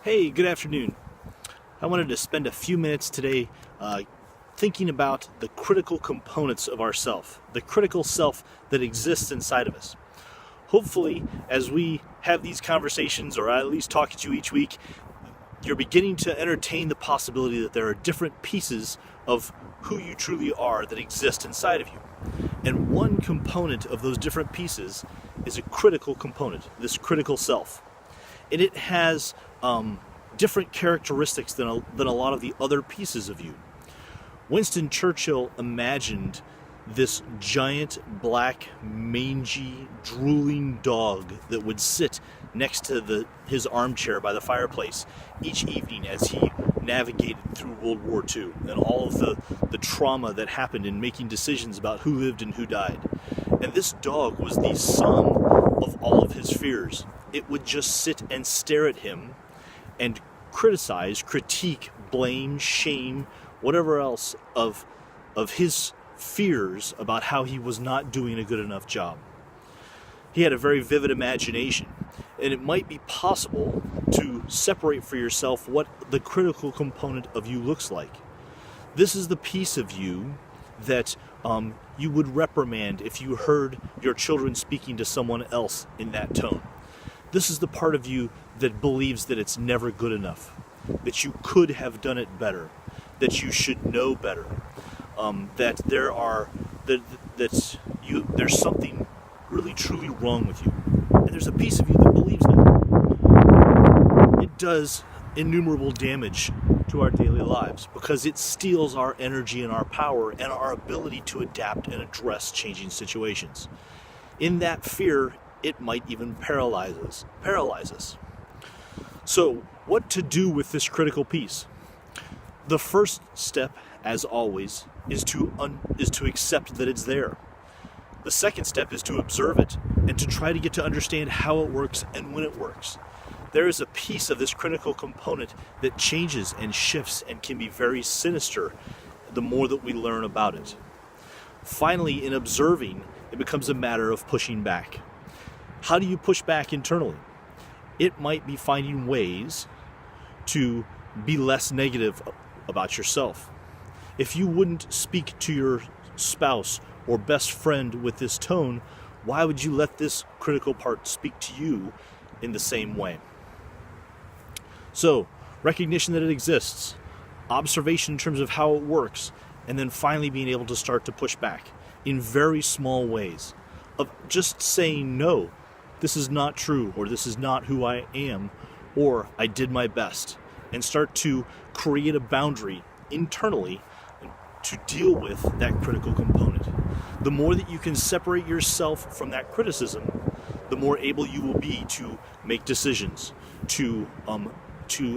Hey, good afternoon. I wanted to spend a few minutes today thinking about the critical components of ourself, the critical self that exists inside of us. Hopefully, as we have these conversations, or I at least talk to you each week, you're beginning to entertain the possibility that there are different pieces of who you truly are that exist inside of you. And one component of those different pieces is a critical component, this critical self. And it has different characteristics than a lot of the other pieces of you. Winston Churchill imagined this giant, black, mangy, drooling dog that would sit next to his armchair by the fireplace each evening as he navigated through World War II and all of the trauma that happened in making decisions about who lived and who died. And this dog was the sum of all of his fears. It would just sit and stare at him and criticize, critique, blame, shame, whatever else of his fears about how he was not doing a good enough job. He had a very vivid imagination, and it might be possible to separate for yourself what the critical component of you looks like. This is the piece of you that you would reprimand if you heard your children speaking to someone else in that tone. This is the part of you that believes that it's never good enough, that you could have done it better, that you should know better, that there's something really truly wrong with you. And there's a piece of you that believes that. It does innumerable damage to our daily lives because it steals our energy and our power and our ability to adapt and address changing situations. In that fear, it might even paralyze us. So, what to do with this critical piece? The first step, as always, is to accept that it's there. The second step is to observe it and to try to get to understand how it works and when it works. There is a piece of this critical component that changes and shifts and can be very sinister the more that we learn about it. Finally, in observing, it becomes a matter of pushing back. How do you push back internally? It might be finding ways to be less negative about yourself. If you wouldn't speak to your spouse or best friend with this tone, why would you let this critical part speak to you in the same way? So, recognition that it exists, observation in terms of how it works, and then finally being able to start to push back in very small ways of just saying no. This is not true, or this is not who I am, or I did my best, and start to create a boundary internally to deal with that critical component. The more that you can separate yourself from that criticism, the more able you will be to make decisions, to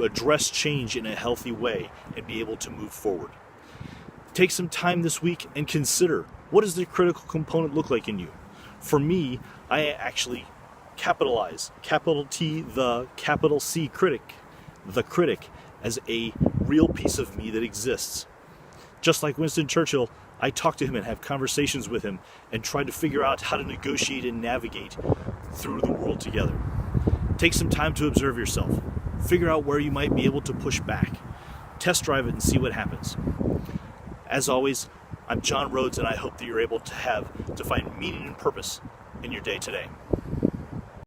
address change in a healthy way, and be able to move forward. Take some time this week and consider, what does the critical component look like in you? For me, I actually capitalize, capital T, the capital C critic, the critic, as a real piece of me that exists. Just like Winston Churchill, I talk to him and have conversations with him and try to figure out how to negotiate and navigate through the world together. Take some time to observe yourself. Figure out where you might be able to push back. Test drive it and see what happens. As always, I'm John Rhoads, and I hope that you're able to find meaning and purpose in your day today.